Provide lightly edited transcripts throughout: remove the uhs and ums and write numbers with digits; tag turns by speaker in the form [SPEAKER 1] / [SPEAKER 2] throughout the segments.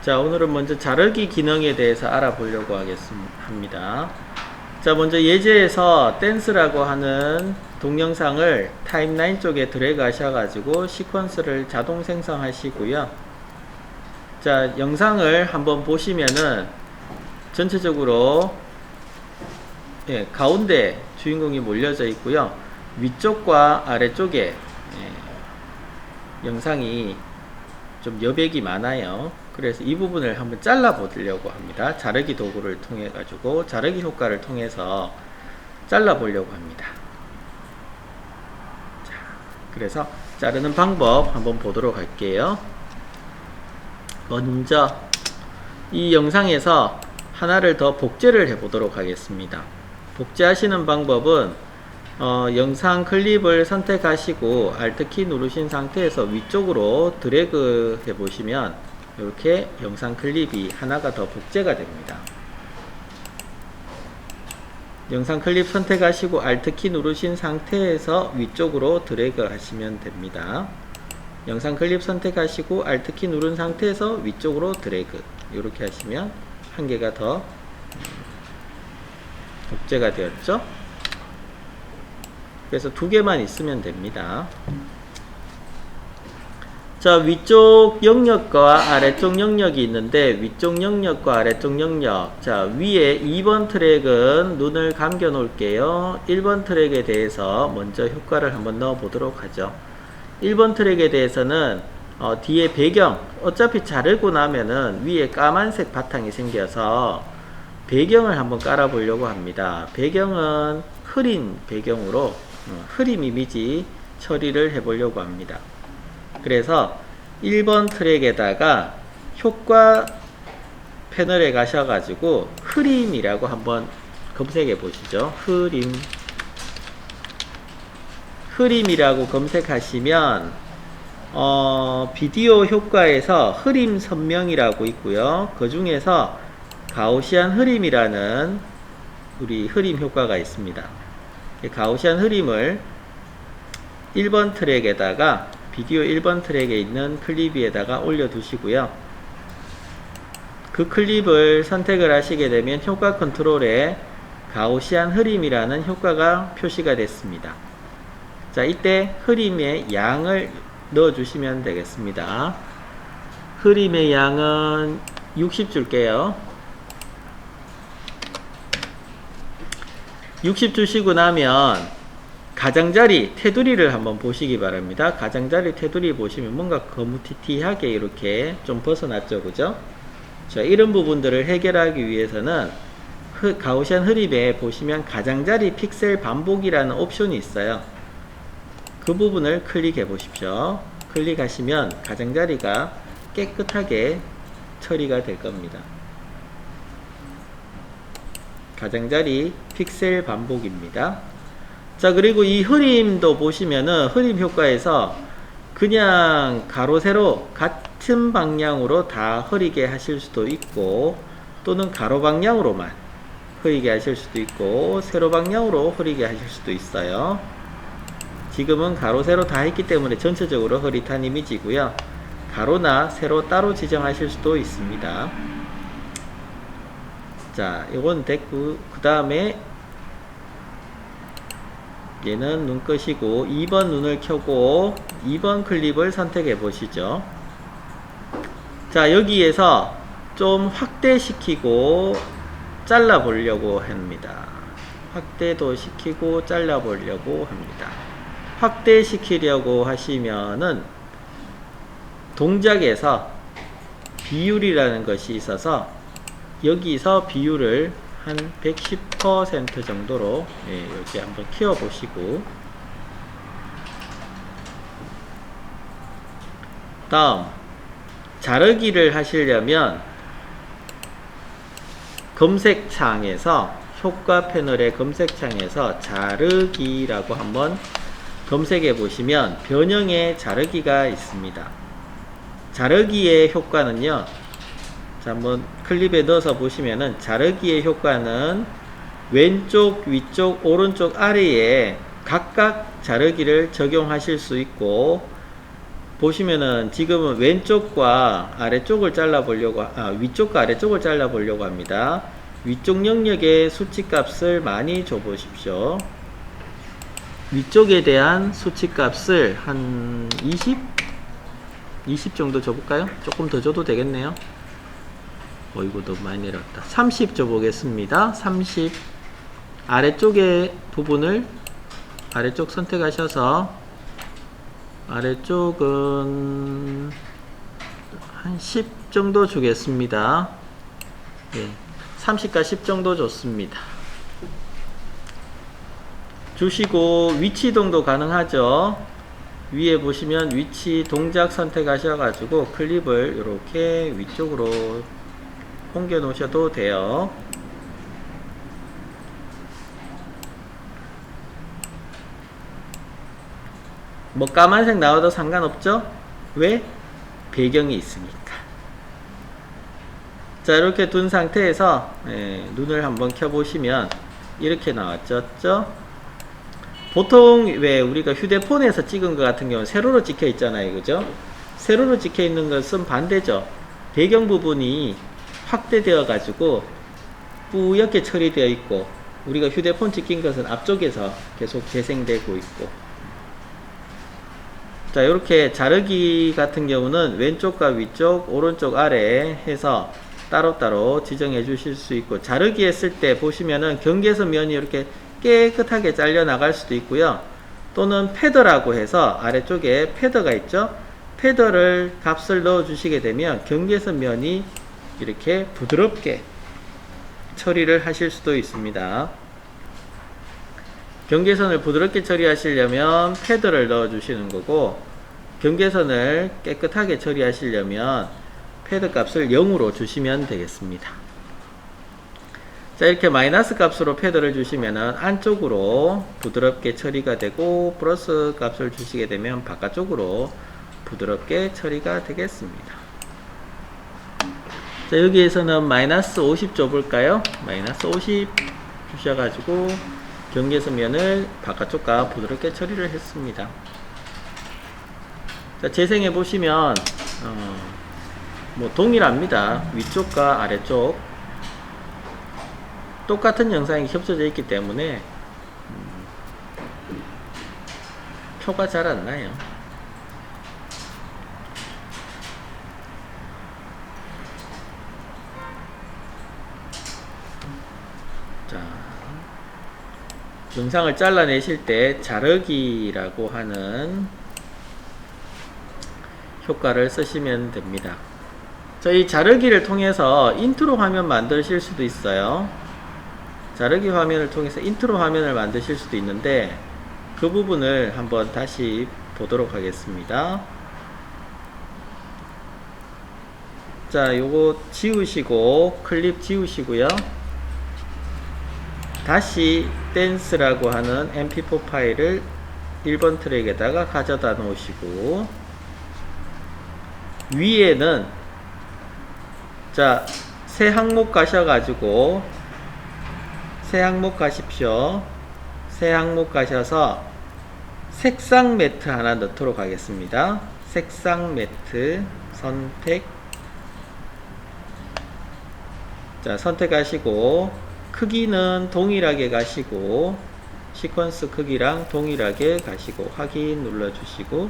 [SPEAKER 1] 자, 오늘은 먼저 자르기 기능에 대해서 알아보려고 합니다. 자, 먼저 예제에서 댄스라고 하는 동영상을 타임라인 쪽에 드래그 하셔가지고 시퀀스를 자동 생성하시고요. 자, 영상을 한번 보시면은 전체적으로 가운데 주인공이 몰려져 있고요. 위쪽과 아래쪽에 영상이 좀 여백이 많아요. 그래서 이 부분을 한번 잘라 보려고 합니다. 자르기 도구를 통해 가지고 자르기 효과를 통해서 잘라 보려고 합니다. 자, 그래서 자르는 방법 한번 보도록 할게요. 먼저 이 영상에서 하나를 더 복제를 해 보도록 하겠습니다. 복제하시는 방법은 영상 클립을 선택하시고 Alt키 누르신 상태에서 위쪽으로 드래그 해 보시면 이렇게 영상 클립이 하나가 더 복제가 됩니다. 영상 클립 선택하시고 Alt키 누르신 상태에서 위쪽으로 드래그 하시면 됩니다. 영상 클립 선택하시고 Alt키 누른 상태에서 위쪽으로 드래그 이렇게 하시면 한 개가 더 복제가 되었죠. 그래서 두 개만 있으면 됩니다. 자, 위쪽 영역과 아래쪽 영역이 있는데 위쪽 영역과 아래쪽 영역, 자, 위에 2번 트랙은 눈을 감겨 놓을게요. 1번 트랙에 대해서 먼저 효과를 한번 넣어 보도록 하죠. 1번 트랙에 대해서는 뒤에 배경, 어차피 자르고 나면은 위에 까만색 바탕이 생겨서 배경을 한번 깔아 보려고 합니다. 배경은 흐린 배경으로 흐림 이미지 처리를 해 보려고 합니다. 그래서 1번 트랙에다가 효과 패널에 가셔가지고 흐림이라고 한번 검색해 보시죠. 흐림이라고 검색하시면 비디오 효과에서 흐림 선명이라고 있고요. 그 중에서 가우시안 흐림이라는 우리 흐림 효과가 있습니다. 가우시안 흐림을 1번 트랙에다가 비디오 1번 트랙에 있는 클립 위에다가 올려 두시고요. 그 클립을 선택을 하시게 되면 효과 컨트롤에 가우시안 흐림이라는 효과가 표시가 됐습니다. 자, 이때 흐림의 양을 넣어 주시면 되겠습니다. 흐림의 양은 60 줄게요. 60 주시고 나면 가장자리 테두리를 한번 보시기 바랍니다. 가장자리 테두리 보시면 뭔가 거무튀튀하게 이렇게 좀 벗어났죠, 그죠? 자, 이런 부분들을 해결하기 위해서는 가우시안 흐림에 보시면 가장자리 픽셀 반복이라는 옵션이 있어요. 그 부분을 클릭해 보십시오. 클릭하시면 가장자리가 깨끗하게 처리가 될 겁니다. 가장자리 픽셀 반복입니다. 자, 그리고 이 흐림도 보시면은 흐림 효과에서 그냥 가로 세로 같은 방향으로 다 흐리게 하실 수도 있고 또는 가로 방향으로만 흐리게 하실 수도 있고 세로 방향으로 흐리게 하실 수도 있어요. 지금은 가로 세로 다 했기 때문에 전체적으로 흐릿한 이미지고요. 가로나 세로 따로 지정하실 수도 있습니다. 자, 이건 됐고 그 다음에 얘는 눈 끄시고 2번 눈을 켜고 2번 클립을 선택해 보시죠. 자, 여기에서 좀 확대시키고 잘라 보려고 합니다. 확대도 시키고 잘라 보려고 합니다. 확대시키려고 하시면은 동작에서 비율이라는 것이 있어서 여기서 비율을 한 110% 정도로 여기 한번 키워 보시고 다음 자르기를 하시려면 검색창에서 효과 패널의 검색창에서 자르기라고 한번 검색해 보시면 변형의 자르기가 있습니다. 자르기의 효과는요, 자, 한번 클립에 넣어서 보시면은 자르기의 효과는 왼쪽, 위쪽, 오른쪽, 아래에 각각 자르기를 적용하실 수 있고 보시면은 지금은 왼쪽과 아래쪽을 잘라 보려고 위쪽과 아래쪽을 잘라 보려고 합니다. 위쪽 영역의 수치값을 많이 줘 보십시오. 위쪽에 대한 수치값을 한 20 정도 줘볼까요? 조금 더 줘도 되겠네요. 이거 너무 많이 내렸다. 30 줘보겠습니다. 30 아래쪽의 부분을 아래쪽 선택하셔서 아래쪽은 한 10 정도 주겠습니다. 네, 30과 10 정도 줬습니다. 주시고 위치 이동도 가능하죠. 위에 보시면 위치 동작 선택하셔가지고 클립을 이렇게 위쪽으로 옮겨 놓으셔도 돼요. 뭐 까만색 나와도 상관없죠? 왜? 배경이 있으니까. 자, 이렇게 둔 상태에서 눈을 한번 켜보시면 이렇게 나왔죠? 보통 왜 우리가 휴대폰에서 찍은 것 같은 경우는 세로로 찍혀 있잖아요, 그죠? 세로로 찍혀 있는 것은 반대죠. 배경 부분이 확대되어 가지고 뿌옇게 처리되어 있고, 우리가 휴대폰 찍힌 것은 앞쪽에서 계속 재생되고 있고. 자, 이렇게 자르기 같은 경우는 왼쪽과 위쪽, 오른쪽 아래 해서 따로따로 지정해 주실 수 있고, 자르기 했을 때 보시면은 경계선 면이 이렇게 깨끗하게 잘려 나갈 수도 있고요. 또는 패더라고 해서 아래쪽에 패더가 있죠. 패더를 값을 넣어 주시게 되면 경계선 면이 이렇게 부드럽게 처리를 하실 수도 있습니다. 경계선을 부드럽게 처리하시려면 패드를 넣어 주시는 거고, 경계선을 깨끗하게 처리하시려면 패드 값을 0으로 주시면 되겠습니다. 자, 이렇게 마이너스 값으로 패드를 주시면은 안쪽으로 부드럽게 처리가 되고, 플러스 값을 주시게 되면 바깥쪽으로 부드럽게 처리가 되겠습니다. 자, 여기에서는 마이너스 50 줘볼까요? 마이너스 50 주셔가지고 경계선 면을 바깥쪽과 부드럽게 처리를 했습니다. 자, 재생해 보시면 뭐 동일합니다. 위쪽과 아래쪽 똑같은 영상이 겹쳐져 있기 때문에 표가 잘 안 나요. 자, 영상을 잘라내실 때 자르기라고 하는 효과를 쓰시면 됩니다. 이 자르기를 통해서 인트로 화면 만드실 수도 있어요. 자르기 화면을 통해서 인트로 화면을 만드실 수도 있는데, 그 부분을 한번 다시 보도록 하겠습니다. 자, 요거 지우시고 클립 지우시고요. 다시 댄스라고 하는 mp4 파일을 1번 트랙에다가 가져다 놓으시고, 위에는 자, 새 항목 가셔가지고 새 항목 가십시오. 새 항목 가셔서 색상 매트 하나 넣도록 하겠습니다. 색상 매트 선택. 자, 선택하시고 크기는 동일하게 가시고, 시퀀스 크기랑 동일하게 가시고 확인 눌러주시고,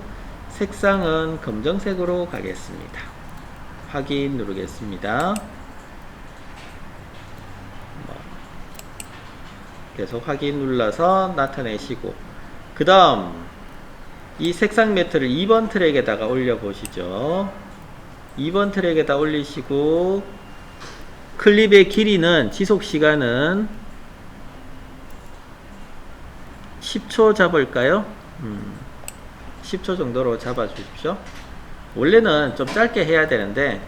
[SPEAKER 1] 색상은 검정색으로 가겠습니다. 확인 누르겠습니다. 계속 확인 눌러서 나타내시고, 그 다음 이 색상 매트를 2번 트랙에다가 올려 보시죠. 2번 트랙에다 올리시고, 클립의 길이는 지속 시간은 10초 잡을까요? 10초 정도로 잡아 주십시오. 원래는 좀 짧게 해야 되는데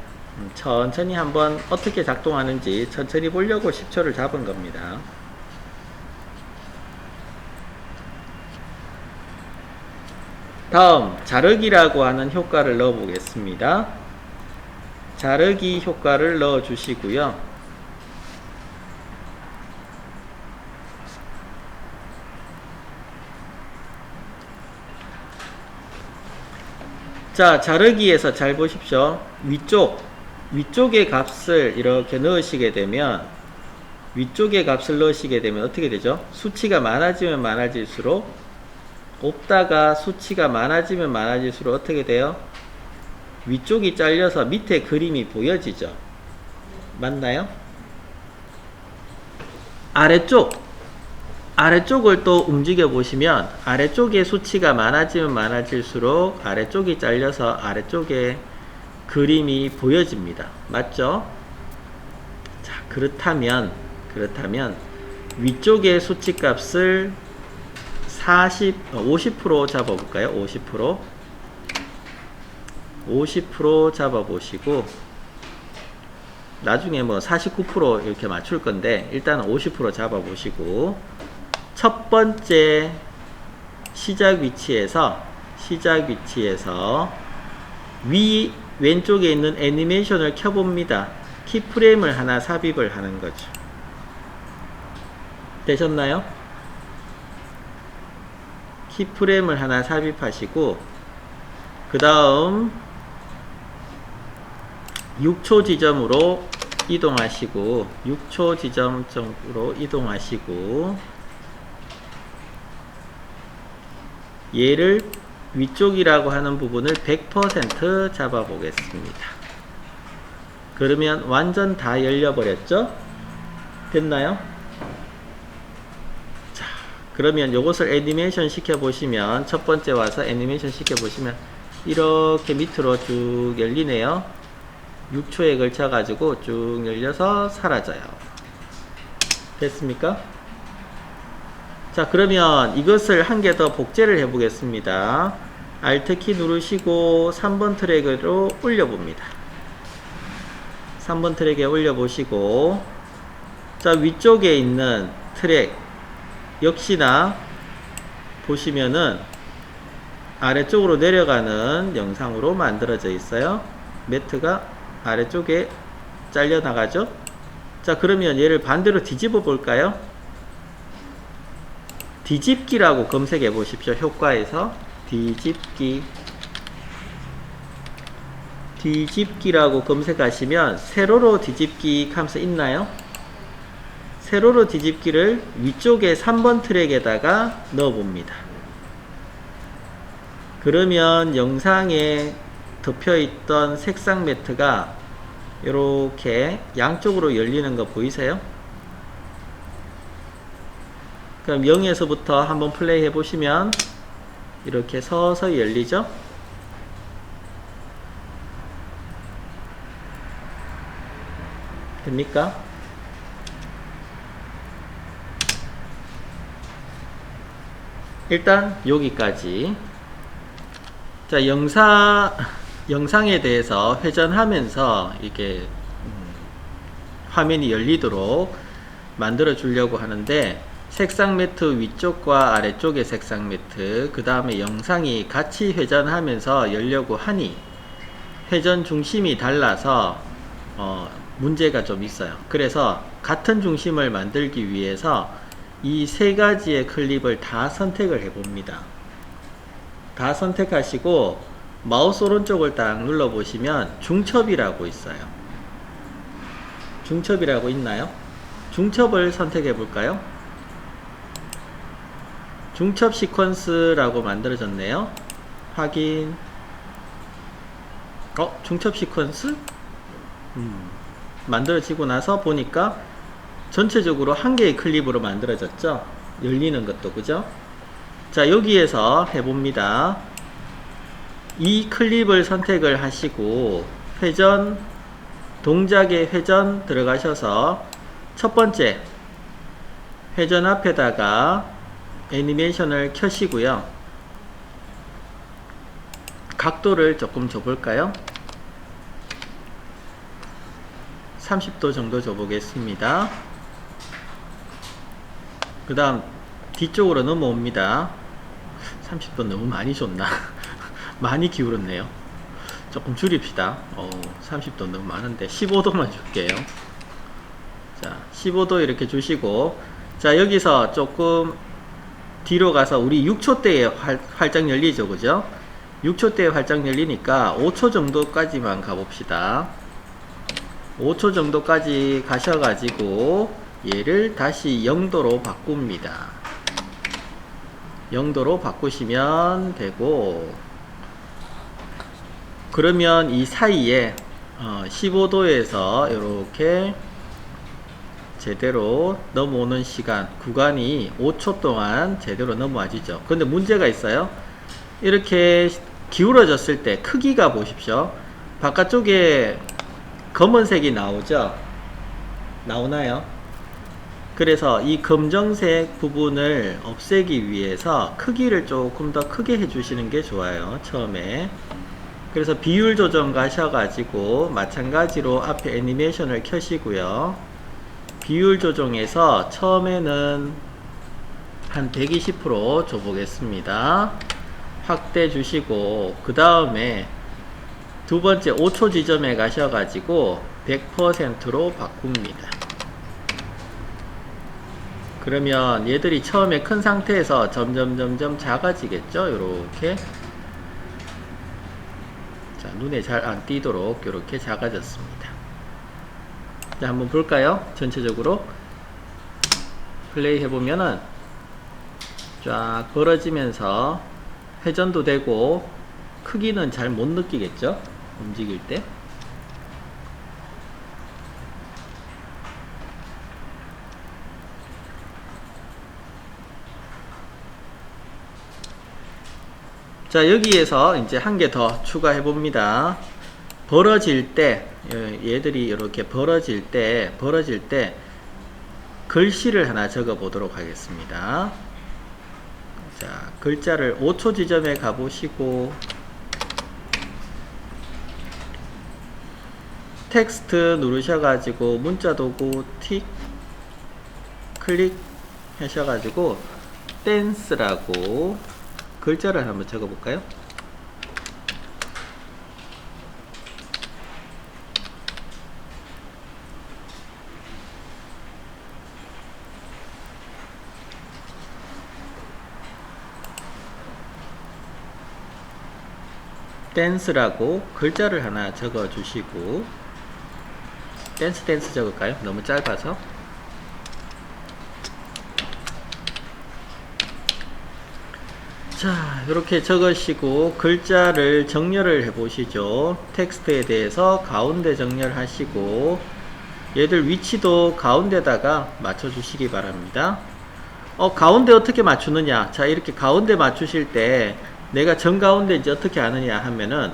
[SPEAKER 1] 천천히 한번 어떻게 작동하는지 천천히 보려고 10초를 잡은 겁니다. 다음 자르기라고 하는 효과를 넣어 보겠습니다. 자르기 효과를 넣어 주시고요. 자, 자르기에서 잘 보십시오. 위쪽의 값을 이렇게 넣으시게 되면, 위쪽의 값을 넣으시게 되면 어떻게 되죠? 수치가 많아지면 많아질수록, 없다가 수치가 많아지면 많아질수록 어떻게 돼요? 위쪽이 잘려서 밑에 그림이 보여지죠? 맞나요? 아래쪽을 또 움직여 보시면 아래쪽에 수치가 많아지면 많아질수록 아래쪽이 잘려서 아래쪽에 그림이 보여집니다. 맞죠? 자, 그렇다면 위쪽의 수치 값을 50% 잡아볼까요? 50% 잡아보시고, 나중에 뭐 49% 이렇게 맞출 건데, 일단 50% 잡아보시고, 첫 번째 시작 위치에서 왼쪽에 있는 애니메이션을 켜봅니다. 키프레임을 하나 삽입을 하는 거죠. 되셨나요? 키프레임을 하나 삽입하시고, 그 다음 6초 지점으로 이동하시고, 6초 지점으로 이동하시고, 얘를 위쪽이라고 하는 부분을 100% 잡아 보겠습니다. 그러면 완전 다 열려버렸죠? 됐나요? 자, 그러면 요것을 애니메이션 시켜보시면, 첫 번째 와서 애니메이션 시켜보시면 이렇게 밑으로 쭉 열리네요. 6초에 걸쳐 가지고 쭉 열려서 사라져요. 됐습니까? 자, 그러면 이것을 한 개 더 복제를 해 보겠습니다. Alt키 누르시고 3번 트랙으로 올려봅니다. 3번 트랙에 올려보시고, 자, 위쪽에 있는 트랙 역시나 보시면은 아래쪽으로 내려가는 영상으로 만들어져 있어요. 매트가 아래쪽에 잘려 나가죠. 자, 그러면 얘를 반대로 뒤집어 볼까요? 뒤집기라고 검색해 보십시오. 효과에서 뒤집기라고 검색하시면 세로로 뒤집기 하면서 있나요? 세로로 뒤집기를 위쪽에 3번 트랙에다가 넣어 봅니다. 그러면 영상에 덮여 있던 색상 매트가 이렇게 양쪽으로 열리는 거 보이세요? 그럼 0에서부터 한번 플레이 해보시면 이렇게 서서히 열리죠? 됩니까? 일단 여기까지. 자, 영상에 대해서 회전하면서 이렇게 화면이 열리도록 만들어 주려고 하는데, 색상 매트 위쪽과 아래쪽의 색상 매트, 그 다음에 영상이 같이 회전하면서 열려고 하니 회전 중심이 달라서 문제가 좀 있어요. 그래서 같은 중심을 만들기 위해서 이 세 가지의 클립을 다 선택을 해 봅니다. 다 선택하시고 마우스 오른쪽을 딱 눌러 보시면 중첩이라고 있어요. 중첩이라고 있나요? 중첩을 선택해 볼까요? 중첩 시퀀스라고 만들어졌네요. 확인. 중첩 시퀀스? 만들어지고 나서 보니까 전체적으로 한 개의 클립으로 만들어졌죠. 열리는 것도, 그죠? 자, 여기에서 해봅니다. 이 클립을 선택을 하시고 회전, 동작의 회전 들어가셔서 첫 번째 회전 앞에다가 애니메이션을 켜시고요. 각도를 조금 줘볼까요? 30도 정도 줘보겠습니다. 그 다음 뒤쪽으로 넘어옵니다. 30도 너무 많이 줬나? 많이 기울었네요. 조금 줄입시다. 30도 너무 많은데 15도만 줄게요. 자, 15도 이렇게 주시고, 자, 여기서 조금 뒤로 가서 우리 6초 때에 활짝 열리죠, 그죠? 6초대에 활짝 열리니까 5초 정도까지만 가봅시다. 5초 정도까지 가셔가지고 얘를 다시 0도로 바꿉니다. 0도로 바꾸시면 되고, 그러면 이 사이에 15도에서 이렇게 제대로 넘어오는 시간 구간이 5초 동안 제대로 넘어와지죠. 근데 문제가 있어요. 이렇게 기울어졌을 때 크기가 보십시오. 바깥쪽에 검은색이 나오죠. 나오나요? 그래서 이 검정색 부분을 없애기 위해서 크기를 조금 더 크게 해주시는 게 좋아요. 처음에. 그래서 비율 조정 가셔가지고 마찬가지로 앞에 애니메이션을 켜시고요. 비율 조정에서 처음에는 한 120% 줘보겠습니다. 확대 주시고, 그 다음에 두 번째 5초 지점에 가셔가지고 100%로 바꿉니다. 그러면 얘들이 처음에 큰 상태에서 점점 작아지겠죠. 요렇게. 자, 눈에 잘 안 띄도록 이렇게 작아졌습니다. 자, 한번 볼까요? 전체적으로 플레이 해보면은 쫙 벌어지면서 회전도 되고, 크기는 잘 못 느끼겠죠? 움직일 때. 자, 여기에서 이제 한 개 더 추가해 봅니다. 벌어질 때, 얘들이 이렇게 벌어질 때 글씨를 하나 적어 보도록 하겠습니다. 자, 글자를 5초 지점에 가보시고, 텍스트 누르셔가지고 문자 도구 틱 클릭 하셔가지고 댄스라고 글자를 한번 적어 볼까요? 댄스라고 글자를 하나 적어 주시고, 댄스 적을까요? 너무 짧아서. 자, 이렇게 적으시고 글자를 정렬을 해 보시죠. 텍스트에 대해서 가운데 정렬하시고, 얘들 위치도 가운데다가 맞춰 주시기 바랍니다. 가운데 어떻게 맞추느냐? 자, 이렇게 가운데 맞추실 때 내가 정가운데인지 어떻게 아느냐 하면은,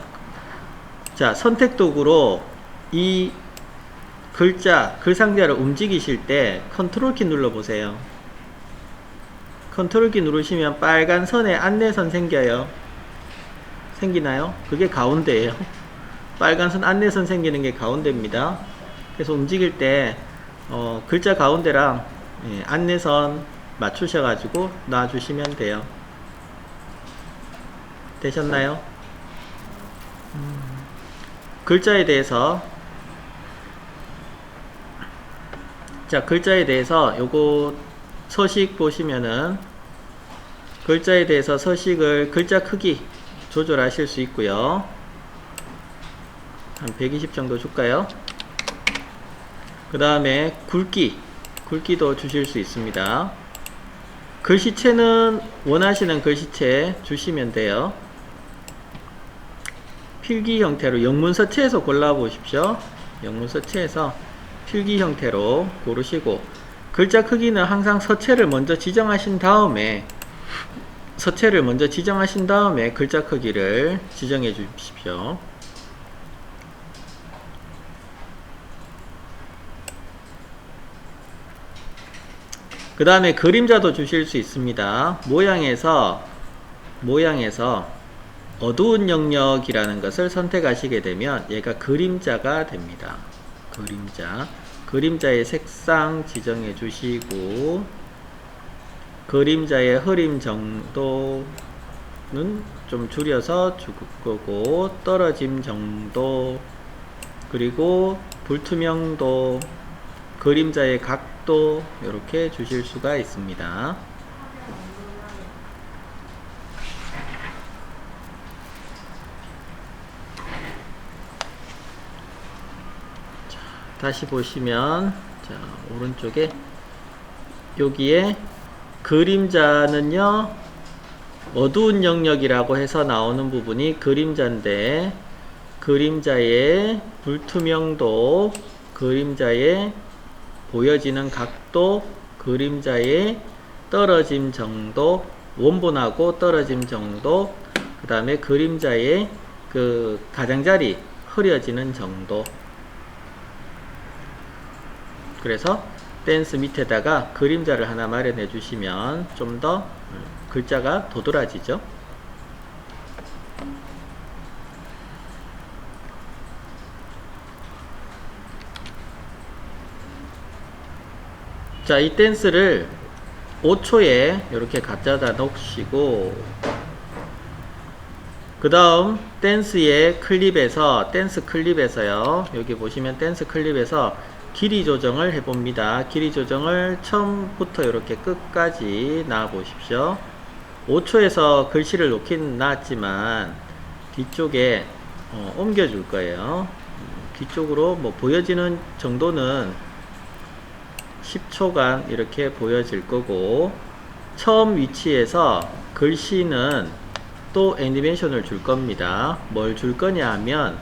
[SPEAKER 1] 자, 선택 도구로 이 글자, 글 상자를 움직이실 때 컨트롤 키 눌러 보세요. 컨트롤 키 누르시면 빨간 선에 안내선 생겨요. 생기나요? 그게 가운데예요. 빨간 선 안내선 생기는 게 가운데입니다. 그래서 움직일 때 글자 가운데랑 안내선 맞추셔가지고 놔주시면 돼요. 되셨나요? 글자에 대해서, 자, 글자에 대해서 요거 서식 보시면은 글자에 대해서 서식을 글자 크기 조절하실 수 있고요. 한 120 정도 줄까요? 그 다음에 굵기도 주실 수 있습니다. 글씨체는 원하시는 글씨체 주시면 돼요. 필기 형태로 영문서체에서 골라 보십시오. 영문서체에서 필기 형태로 고르시고, 글자 크기는 항상 서체를 먼저 지정하신 다음에 글자 크기를 지정해 주십시오. 그 다음에 그림자도 주실 수 있습니다. 모양에서 어두운 영역이라는 것을 선택하시게 되면 얘가 그림자가 됩니다. 그림자의 색상 지정해 주시고, 그림자의 흐림 정도는 좀 줄여서 줄 거고, 떨어짐 정도, 그리고 불투명도, 그림자의 각도 이렇게 주실 수가 있습니다. 다시 보시면 자 오른쪽에 여기에 그림자는요 어두운 영역이라고 해서 나오는 부분이 그림자인데 그림자의 불투명도, 그림자의 보여지는 각도, 그림자의 떨어짐 정도, 원본하고 떨어짐 정도, 그 다음에 그림자의 그 가장자리 흐려지는 정도. 그래서 댄스 밑에다가 그림자를 하나 마련해 주시면 좀 더 글자가 도드라지죠. 자, 이 댄스를 5초에 이렇게 갖다다 놓으시고 그 다음 댄스 클립에서요 여기 보시면 댄스 클립에서 길이 조정을 해봅니다. 길이 조정을 처음부터 이렇게 끝까지 놔 보십시오. 5초에서 글씨를 놓긴 놨지만 뒤쪽에 옮겨 줄 거예요. 뒤쪽으로 뭐 보여지는 정도는 10초간 이렇게 보여질 거고, 처음 위치에서 글씨는 또 애니메이션을 줄 겁니다. 뭘 줄 거냐 하면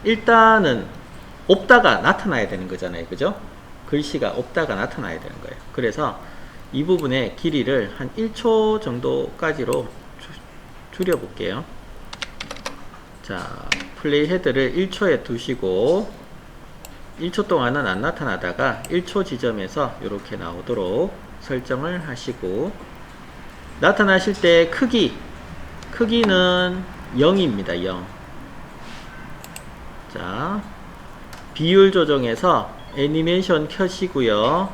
[SPEAKER 1] 일단은 없다가 나타나야 되는 거잖아요. 그죠? 글씨가 없다가 나타나야 되는 거예요. 그래서 이 부분의 길이를 한 1초 정도까지로 줄여 볼게요. 자, 플레이 헤드를 1초에 두시고 1초 동안은 안 나타나다가 1초 지점에서 이렇게 나오도록 설정을 하시고, 나타나실 때 크기는 0입니다. 0. 자, 비율 조정해서 애니메이션 켜시고요.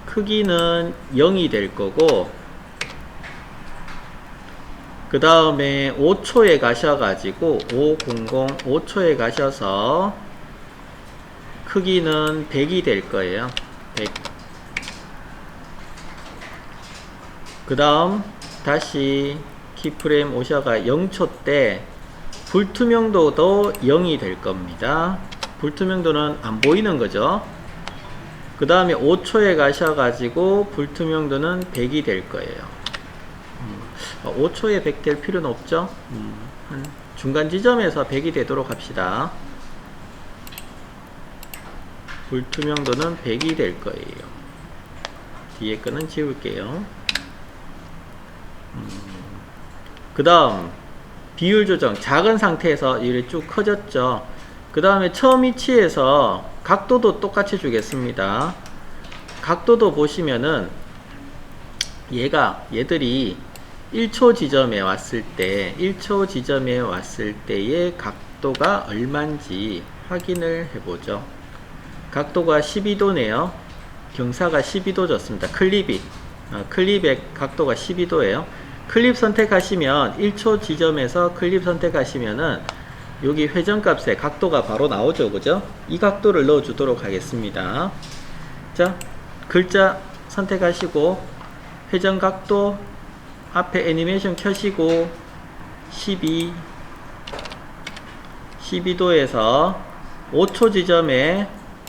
[SPEAKER 1] 크기는 0이 될 거고, 그 다음에 5초에 가셔가지고 5초에 가셔서 크기는 100이 될 거예요. 100. 그 다음 다시 키프레임 오셔가 0초 때 불투명도도 0이 될 겁니다. 불투명도는 안 보이는 거죠. 그 다음에 5초에 가셔가지고 불투명도는 100이 될 거예요. 5초에 100 될 필요는 없죠. 한 중간 지점에서 100이 되도록 합시다. 불투명도는 100이 될 거예요. 뒤에 거는 지울게요. 그 다음 비율 조정, 작은 상태에서 이렇게 쭉 커졌죠. 그 다음에 처음 위치에서 각도도 똑같이 주겠습니다. 각도도 보시면은 얘들이 1초 지점에 왔을 때의 각도가 얼마인지 확인을 해보죠. 각도가 12도네요. 경사가 12도 줬습니다. 클립의 각도가 12도예요. 클립 선택하시면 1초 지점에서 클립 선택하시면은 여기 회전값에 각도가 바로 나오죠. 그죠? 이 각도를 넣어 주도록 하겠습니다. 자, 글자 선택하시고 회전 각도 앞에 애니메이션 켜시고 12도에서 5초 지점에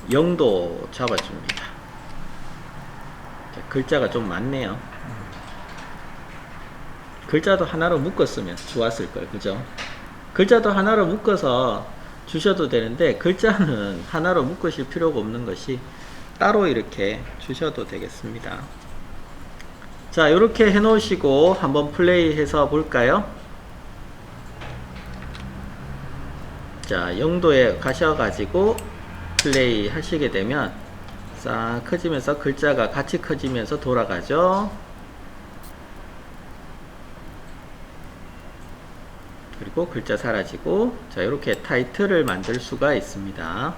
[SPEAKER 1] 0도 잡아줍니다. 자, 글자가 좀 많네요. 글자도 하나로 묶었으면 좋았을 걸, 그죠? 글자도 하나로 묶어서 주셔도 되는데 글자는 하나로 묶으실 필요가 없는 것이 따로 이렇게 주셔도 되겠습니다. 자, 이렇게 해 놓으시고 한번 플레이 해서 볼까요? 자, 0도에 가셔가지고 플레이 하시게 되면 싹 커지면서 글자가 같이 커지면서 돌아가죠. 그리고 글자 사라지고, 자, 이렇게 타이틀을 만들 수가 있습니다.